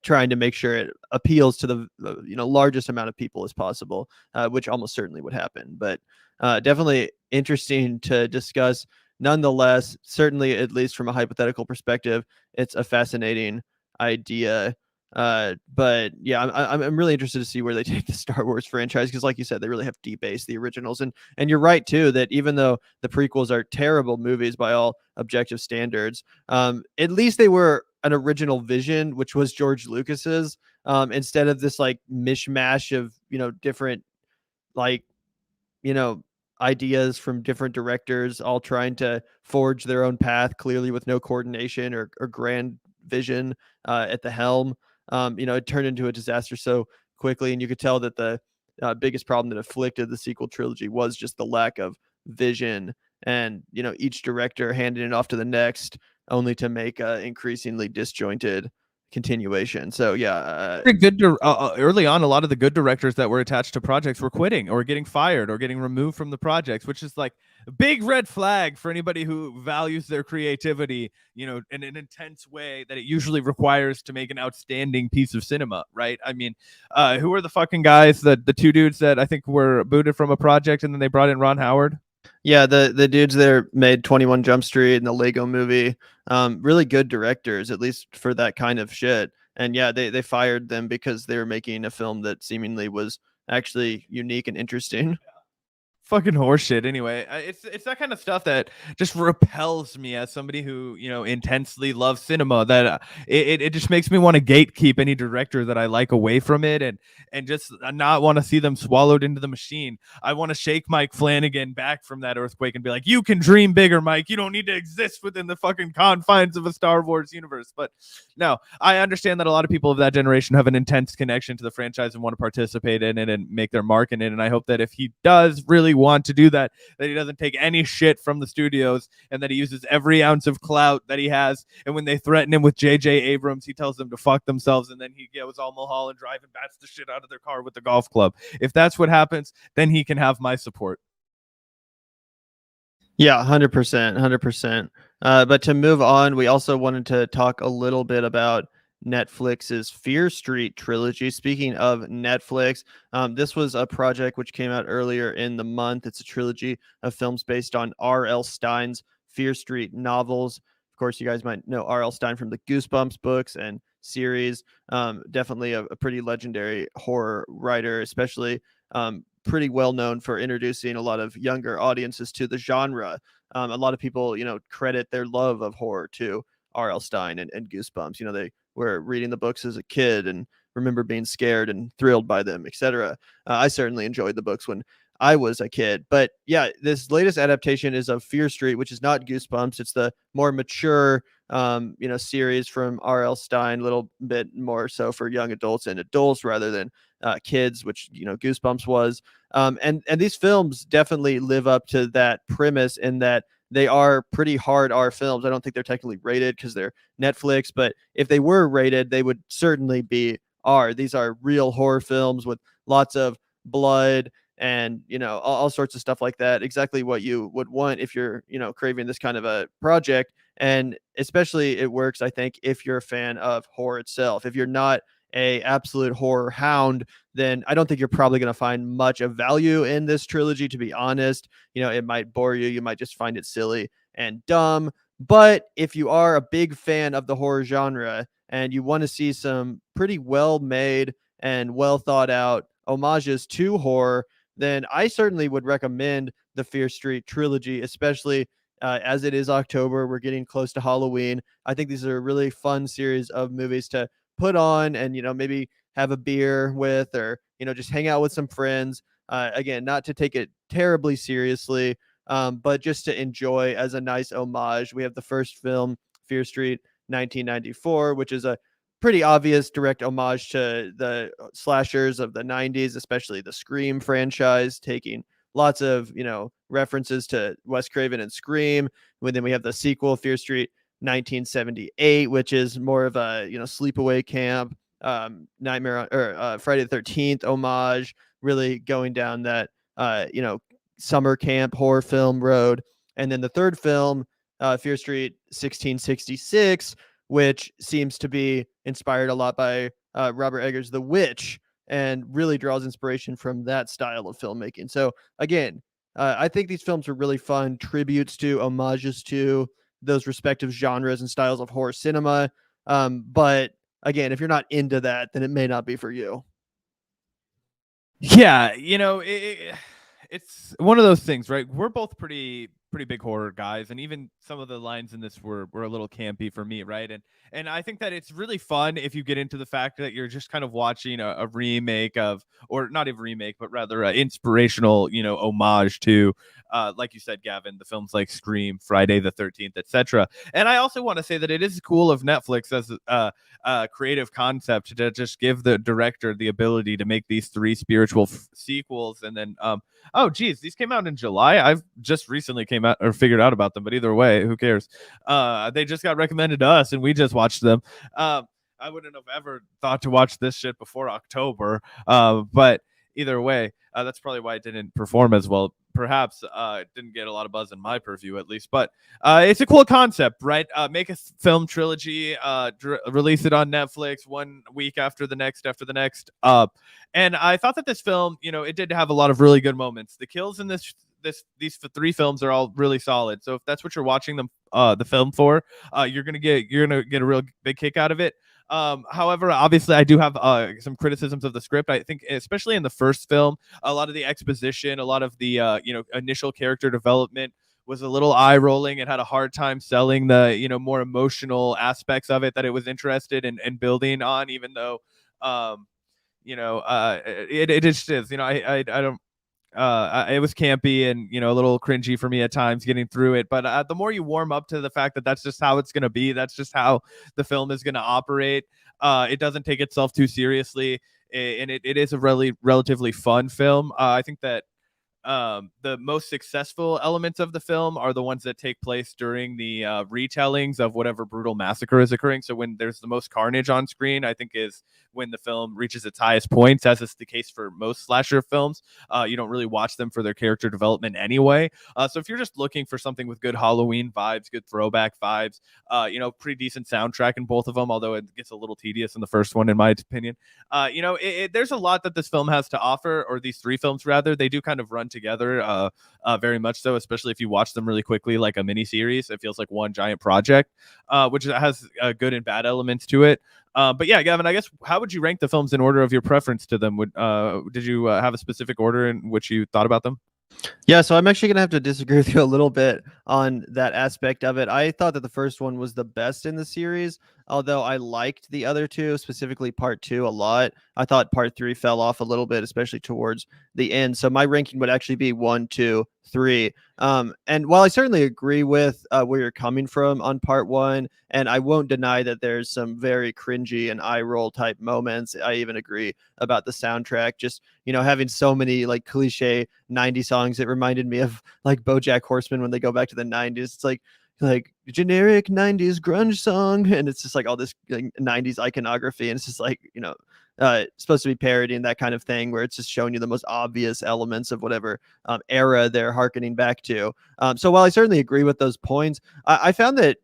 trying to make sure it appeals to the largest amount of people as possible, which almost certainly would happen. But definitely interesting to discuss. Nonetheless, certainly, at least from a hypothetical perspective, it's a fascinating idea. But yeah, I'm really interested to see where they take the Star Wars franchise, because like you said, they really have debased the originals, and you're right too that even though the prequels are terrible movies by all objective standards, at least they were an original vision, which was George Lucas's, instead of this like mishmash of different like ideas from different directors all trying to forge their own path, clearly with no coordination or grand vision at the helm. It turned into a disaster so quickly, and you could tell that the biggest problem that afflicted the sequel trilogy was just the lack of vision and each director handing it off to the next, only to make a increasingly disjointed continuation. So yeah, early on, a lot of the good directors that were attached to projects were quitting or getting fired or getting removed from the projects, which is like a big red flag for anybody who values their creativity, in an intense way that it usually requires to make an outstanding piece of cinema, right? I mean, who are the fucking guys, the two dudes that I think were booted from a project and then they brought in Ron Howard? Yeah, the dudes there made 21 Jump Street and the Lego Movie. Really good directors, at least for that kind of shit. And yeah, they fired them because they were making a film that seemingly was actually unique and interesting. Fucking horseshit. Anyway, it's that kind of stuff that just repels me as somebody who intensely loves cinema. That it just makes me want to gatekeep any director that I like away from it, and just not want to see them swallowed into the machine. I want to shake Mike Flanagan back from that earthquake and be like, you can dream bigger, Mike. You don't need to exist within the fucking confines of a Star Wars universe. But no, I understand that a lot of people of that generation have an intense connection to the franchise and want to participate in it and make their mark in it. And I hope that if he does really want to do that he doesn't take any shit from the studios, and that he uses every ounce of clout that he has. And when they threaten him with J.J. Abrams, he tells them to fuck themselves, and then he goes all Mulholland Drive and bats the shit out of their car with the golf club. If that's what happens, then he can have my support. Yeah, 100%, 100%. But to move on, we also wanted to talk a little bit about Netflix's Fear Street trilogy. Speaking of Netflix, this was a project which came out earlier in the month. It's a trilogy of films based on R.L. Stine's Fear Street novels. Of course, you guys might know R.L. Stine from the Goosebumps books and series. Definitely a pretty legendary horror writer, especially pretty well known for introducing a lot of younger audiences to the genre. A lot of people, credit their love of horror to R.L. Stine and Goosebumps. They were reading the books as a kid and remember being scared and thrilled by them, etc. I certainly enjoyed the books when I was a kid. But yeah, this latest adaptation is of Fear Street, which is not Goosebumps. It's the more mature, series from R.L. Stine, a little bit more so for young adults and adults rather than kids, which Goosebumps was. And these films definitely live up to that premise in that they are pretty hard R films. I don't think they're technically rated because they're Netflix, but if they were rated, they would certainly be R. These are real horror films with lots of blood and all sorts of stuff like that. Exactly what you would want if you're craving this kind of a project. And especially it works, I think, if you're a fan of horror itself. If you're not a absolute horror hound, then I don't think you're probably going to find much of value in this trilogy, to be honest. It might bore you. You might just find it silly and dumb. But if you are a big fan of the horror genre and you want to see some pretty well made and well thought out homages to horror, then I certainly would recommend the Fear Street trilogy, especially as it is October. We're getting close to Halloween. I think these are a really fun series of movies to put on and maybe have a beer with, or just hang out with some friends. Again, not to take it terribly seriously, but just to enjoy as a nice homage. We have the first film, Fear Street 1994, which is a pretty obvious direct homage to the slashers of the 90s, especially the Scream franchise, taking lots of references to Wes Craven and Scream. And then we have the sequel, Fear Street 1978, which is more of a sleepaway camp, nightmare or Friday the 13th homage, really going down that summer camp horror film road. And then the third film, Fear Street 1666, which seems to be inspired a lot by Robert Eggers' The Witch, and really draws inspiration from that style of filmmaking. So again, I think these films are really fun tributes to, homages to those respective genres and styles of horror cinema. But again, if you're not into that, then it may not be for you. Yeah, it's one of those things, right? We're both pretty big horror guys, and even some of the lines in this were a little campy for me, right? And I think that it's really fun if you get into the fact that you're just kind of watching a remake of, or not a remake, but rather an inspirational, homage to, like you said, Gavin, the films like Scream, Friday the 13th, etc. And I also want to say that it is cool of Netflix as a creative concept to just give the director the ability to make these three spiritual sequels, and then oh geez, these came out in July. I've just recently came out or figured out about them, but either way, who cares? They just got recommended to us, and we just watched them. I wouldn't have ever thought to watch this shit before October, but either way, that's probably why it didn't perform as well. Perhaps it didn't get a lot of buzz in my purview, at least. But it's a cool concept, right? Make a film trilogy, release it on Netflix 1 week after the next, and I thought that this film, it did have a lot of really good moments. The kills in these three films are all really solid. So if that's what you're watching the film for, you're gonna get a real big kick out of it. However, obviously, I do have some criticisms of the script. I think, especially in the first film, a lot of the exposition, a lot of the initial character development was a little eye rolling. It had a hard time selling the more emotional aspects of it that it was interested in building on, even though it just is. I don't. It was campy and a little cringy for me at times getting through it, but the more you warm up to the fact that that's just how it's going to be, that's just how the film is going to operate. It doesn't take itself too seriously, and it is a relatively fun film. I think that the most successful elements of the film are the ones that take place during the retellings of whatever brutal massacre is occurring. So when there's the most carnage on screen, I think is when the film reaches its highest points, as is the case for most slasher films. You don't really watch them for their character development anyway. So if you're just looking for something with good Halloween vibes, good throwback vibes, pretty decent soundtrack in both of them, although it gets a little tedious in the first one, in my opinion. There's a lot that this film has to offer, or these three films rather. They do kind of run together, very much so, especially if you watch them really quickly, like a mini series. It feels like one giant project, which has good and bad elements to it. But yeah, Gavin, I guess, how would you rank the films in order of your preference to them? Did you have a specific order in which you thought about them? Yeah, so I'm actually going to have to disagree with you a little bit on that aspect of it. I thought that the first one was the best in the series, although I liked the other two, specifically part two, a lot. I thought part three fell off a little bit, especially towards the end. So my ranking would actually be 1, 2, 3. And while I certainly agree with where you're coming from on part one, and I won't deny that there's some very cringy and eye roll type moments, I even agree about the soundtrack. Just, having so many like cliche 90s songs, it reminded me of like BoJack Horseman when they go back to the 90s. It's like generic 90s grunge song, and it's just like all this like, 90s iconography, and it's just like supposed to be parodying that kind of thing where it's just showing you the most obvious elements of whatever era they're hearkening back to. So while I certainly agree with those points, I found that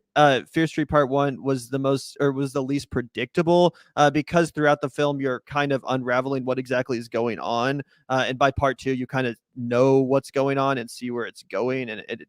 Fear Street Part 1 was the least predictable, because throughout the film you're kind of unraveling what exactly is going on, and by part 2 you kind of know what's going on and see where it's going, and it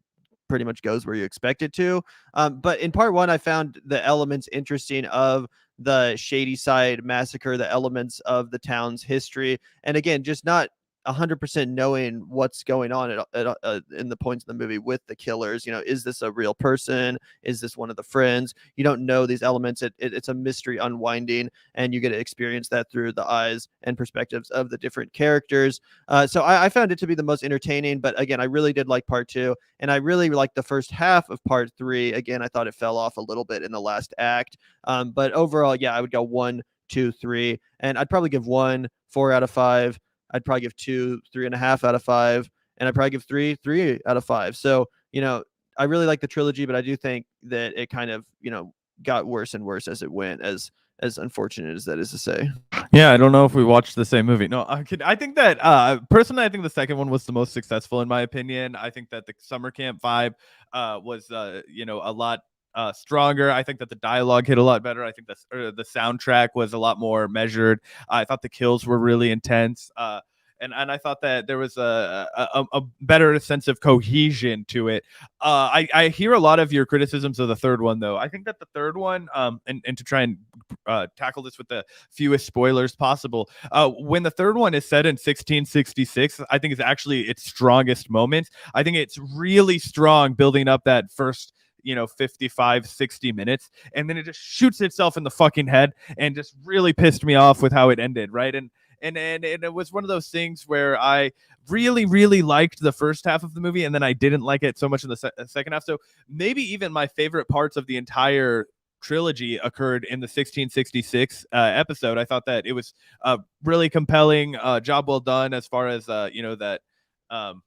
pretty much goes where you expect it to. But in part 1 I found the elements interesting of the Shady Side massacre, the elements of the town's history, and again, just not 100% knowing what's going on in the points in the movie with the killers. Is this a real person? Is this one of the friends? You don't know these elements. It's a mystery unwinding, and you get to experience that through the eyes and perspectives of the different characters. So I found it to be the most entertaining, but again, I really did like part 2, and I really liked the first half of part 3. Again, I thought it fell off a little bit in the last act. But overall, yeah, I would go 1, 2, 3, and I'd probably give 1 4 out of 5. I'd probably give 2 3.5 out of 5, and I'd probably give 3 out of 5. So, I really like the trilogy, but I do think that it kind of, got worse and worse as it went, as unfortunate as that is to say. Yeah, I don't know if we watched the same movie. No, I think that personally, I think the second one was the most successful in my opinion. I think that the summer camp vibe was a lot stronger. I think that the dialogue hit a lot better. I think the soundtrack was a lot more measured. I thought the kills were really intense. And I thought that there was a better sense of cohesion to it. I hear a lot of your criticisms of the third one, though. I think that the third one, and to try and tackle this with the fewest spoilers possible, when the third one is set in 1666, I think is actually its strongest moment. I think it's really strong building up that first 55 60 minutes, and then it just shoots itself in the fucking head and just really pissed me off with how it ended, right? And it was one of those things where I really liked the first half of the movie, and then I didn't like it so much in the second half. So maybe even my favorite parts of the entire trilogy occurred in the 1666 episode. I thought that it was really compelling, job well done as far as that I'm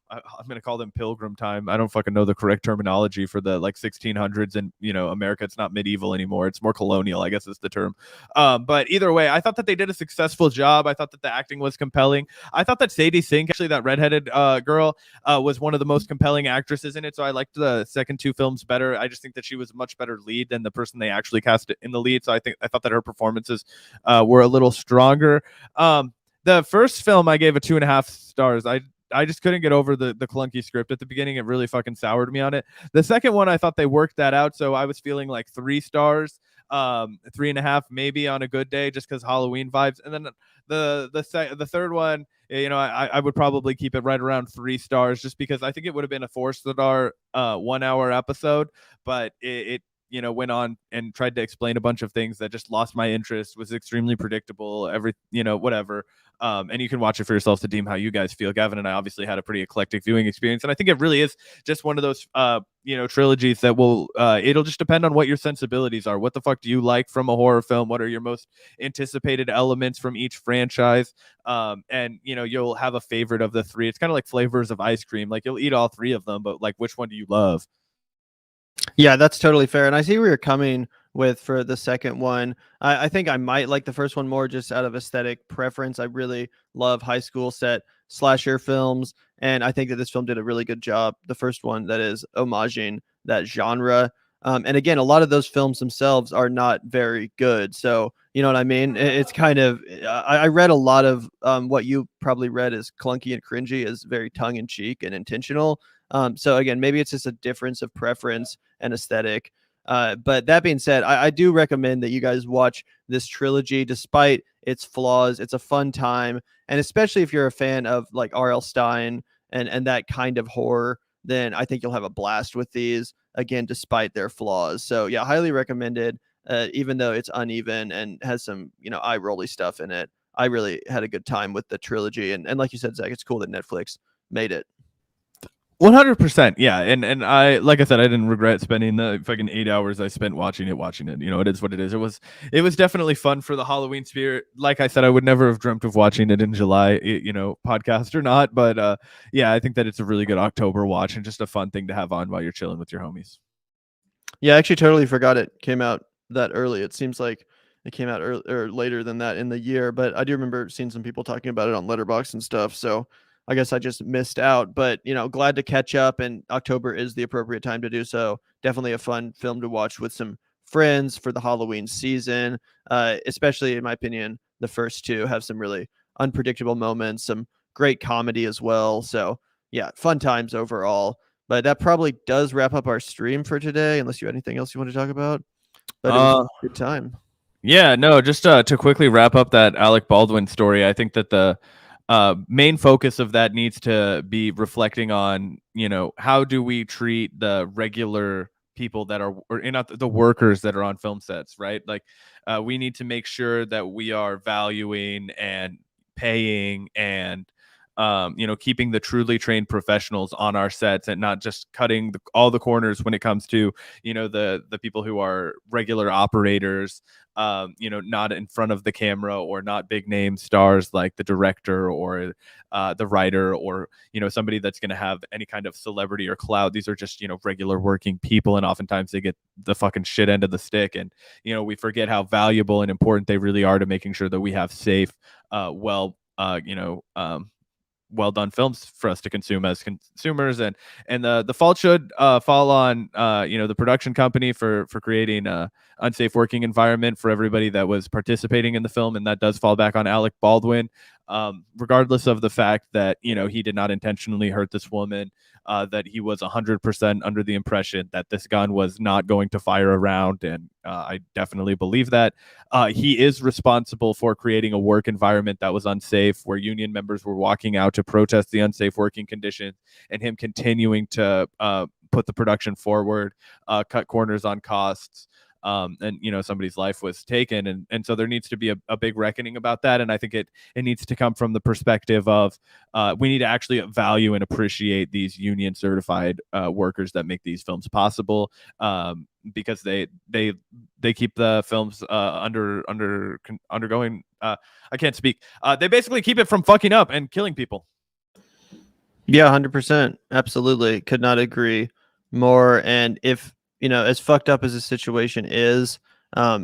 gonna call them pilgrim time. I don't fucking know the correct terminology for the like 1600s and America. It's not medieval anymore. It's more colonial, I guess is the term. But either way, I thought that they did a successful job. I thought that the acting was compelling. I thought that Sadie Sink, actually that redheaded girl, was one of the most compelling actresses in it. So I liked the second two films better. I just think that she was a much better lead than the person they actually cast in the lead. So I thought that her performances were a little stronger. The first film I gave a 2.5 stars. I just couldn't get over the clunky script at the beginning. It really fucking soured me on it. The second one, I thought they worked that out, so I was feeling like 3 stars, 3.5 maybe on a good day, just because Halloween vibes. And then the third one, I would probably keep it right around 3 stars, just because I think it would have been a 4 star 1 hour episode, but it went on and tried to explain a bunch of things that just lost my interest, was extremely predictable, whatever. And you can watch it for yourself to deem how you guys feel. Gavin and I obviously had a pretty eclectic viewing experience, and I think it really is just one of those trilogies that it'll just depend on what your sensibilities are. What the fuck do you like from a horror film? What are your most anticipated elements from each franchise? And you'll have a favorite of the three. It's kind of like flavors of ice cream. Like, you'll eat all three of them, but like, which one do you love? Yeah, that's totally fair. And I see where you're coming with for the second one. I think I might like the first one more just out of aesthetic preference. I really love high school set slasher films. And I think that this film did a really good job. The first one, that is, homaging that genre. And again, a lot of those films themselves are not very good. So, you know what I mean? It's kind of, I read a lot of what you probably read as clunky and cringy as very tongue in cheek and intentional. So again, maybe it's just a difference of preference and aesthetic. But that being said, I do recommend that you guys watch this trilogy, despite its flaws. It's a fun time, and especially if you're a fan of like R.L. Stine and that kind of horror, then I think you'll have a blast with these. Again, despite their flaws. So yeah, highly recommended. Even though it's uneven and has some eye rolly stuff in it, I really had a good time with the trilogy. And like you said, Zach, it's cool that Netflix made it. 100%. Yeah. And I, like I said, I didn't regret spending the fucking 8 hours I spent watching it. It is what it is. It was definitely fun for the Halloween spirit. Like I said, I would never have dreamt of watching it in July, podcast or not. But yeah, I think that it's a really good October watch and just a fun thing to have on while you're chilling with your homies. Yeah, I actually totally forgot it came out that early. It seems like it came out early, or later than that in the year, but I do remember seeing some people talking about it on Letterboxd and stuff. So I guess I just missed out, but glad to catch up, and October is the appropriate time to do so. Definitely a fun film to watch with some friends for the Halloween season. Especially in my opinion, the first two have some really unpredictable moments, some great comedy as well. So yeah, fun times overall. But that probably does wrap up our stream for today, unless you have anything else you want to talk about. But it was a good time. Yeah, no, just to quickly wrap up that Alec Baldwin story, I think that the main focus of that needs to be reflecting on, how do we treat the regular people that are, or not the workers that are on film sets, right? Like, we need to make sure that we are valuing and paying and keeping the truly trained professionals on our sets, and not just cutting all the corners when it comes to the people who are regular operators, not in front of the camera, or not big name stars like the director or the writer, or somebody that's going to have any kind of celebrity or clout. These are just regular working people, and oftentimes they get the fucking shit end of the stick, and we forget how valuable and important they really are to making sure that we have safe, well done films for us to consume as consumers. And the fault should fall on the production company for creating a unsafe working environment for everybody that was participating in the film, and that does fall back on Alec Baldwin, regardless of the fact that he did not intentionally hurt this woman, that he was 100% under the impression that this gun was not going to fire around, and I definitely believe that. He is responsible for creating a work environment that was unsafe, where union members were walking out to protest the unsafe working conditions, and him continuing to put the production forward, cut corners on costs. And somebody's life was taken, and so there needs to be a big reckoning about that. And I think it needs to come from the perspective of we need to actually value and appreciate these union certified workers that make these films possible, because they keep the films undergoing, I can't speak, they basically keep it from fucking up and killing people. Yeah, 100%. Absolutely. Could not agree more. And if, as fucked up as the situation is,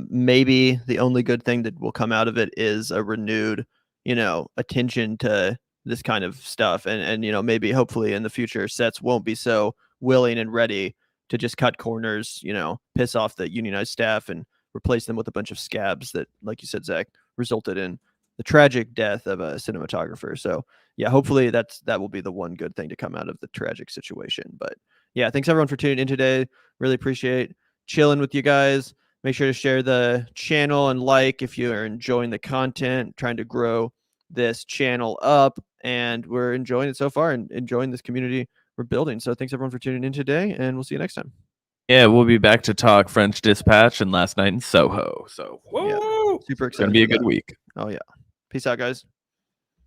maybe the only good thing that will come out of it is a renewed, attention to this kind of stuff. And, maybe hopefully in the future, sets won't be so willing and ready to just cut corners, piss off the unionized staff and replace them with a bunch of scabs that, like you said, Zach, resulted in the tragic death of a cinematographer. So, yeah, hopefully that will be the one good thing to come out of the tragic situation. But yeah, thanks everyone for tuning in today. Really appreciate chilling with you guys. Make sure to share the channel and like if you are enjoying the content, trying to grow this channel up. And we're enjoying it so far and enjoying this community we're building. So thanks everyone for tuning in today, and we'll see you next time. Yeah, we'll be back to talk French Dispatch and Last Night in Soho. So, Yeah, woo! super It's gonna excited be for a good that. week. Oh yeah. Peace out, guys.